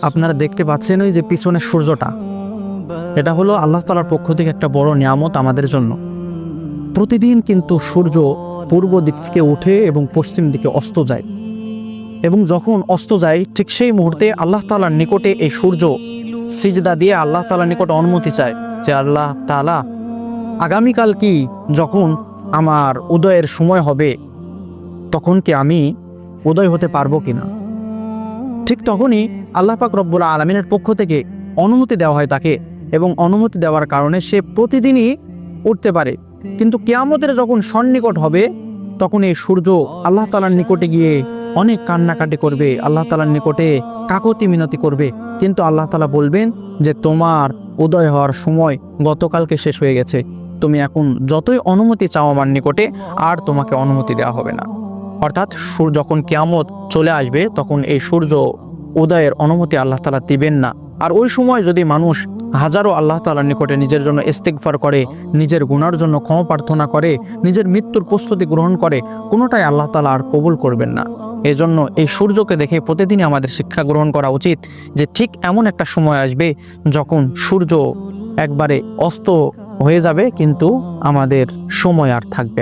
আপনারা দেখতে পাচ্ছেন ওই যে পিছনের সূর্যটা, এটা হলো আল্লাহ তাআলার পক্ষ থেকে একটা বড় নিয়ামত আমাদের জন্য। প্রতিদিন কিন্তু সূর্য পূর্ব দিক থেকে উঠে এবং পশ্চিম দিকে অস্ত যায়, এবং যখন অস্ত যায় ঠিক সেই মুহূর্তে আল্লাহ তাআলার নিকটে এই সূর্য সিজদা দিয়ে আল্লাহ তাআলার নিকটে অনুমতি চায় যে আল্লাহ তাআলা, আগামীকাল কি যখন আমার উদয়ের সময় হবে তখন কি আমি উদয় হতে পারবো কিনা। ঠিক তখনই আল্লাহ পাক রব্বুল আলামিনের পক্ষ থেকে অনুমতি দেওয়া হয় তাকে, এবং অনুমতি দেওয়ার কারণে সে প্রতিদিনই উঠতে পারে। কিন্তু কিয়ামতের যখন সন্নিকট হবে তখন এই সূর্য আল্লাহ তাআলার নিকটে গিয়ে অনেক কান্নাকাটি করবে, আল্লাহ তাআলার নিকটে কাকতি মিনতি করবে, কিন্তু আল্লাহ তাআলা বলবেন যে তোমার উদয় হওয়ার সময় গতকালকে শেষ হয়ে গেছে, তুমি এখন যতই অনুমতি চাও আমার নিকটে আর তোমাকে অনুমতি দেওয়া হবে না। অর্থাৎ যখন কিয়ামত চলে আসবে তখন এই সূর্য উদয়ের অনুমতি আল্লাহ তাআলা দিবেন না। আর ওই সময় যদি মানুষ হাজারো আল্লাহ তাআলার নিকটে নিজের জন্য ইস্তিগফার করে, নিজের গুনার জন্য ক্ষমা প্রার্থনা করে, নিজের মৃত্যুর প্রস্তুতি গ্রহণ করে, কোনোটাই আল্লাহ তাআলা আর কবুল করবেন না। এজন্য এই সূর্যকে দেখে প্রতিদিনই আমাদের শিক্ষা গ্রহণ করা উচিত যে ঠিক এমন একটা সময় আসবে যখন সূর্য একবারে অস্ত হয়ে যাবে, কিন্তু আমাদের সময় আর থাকবে না।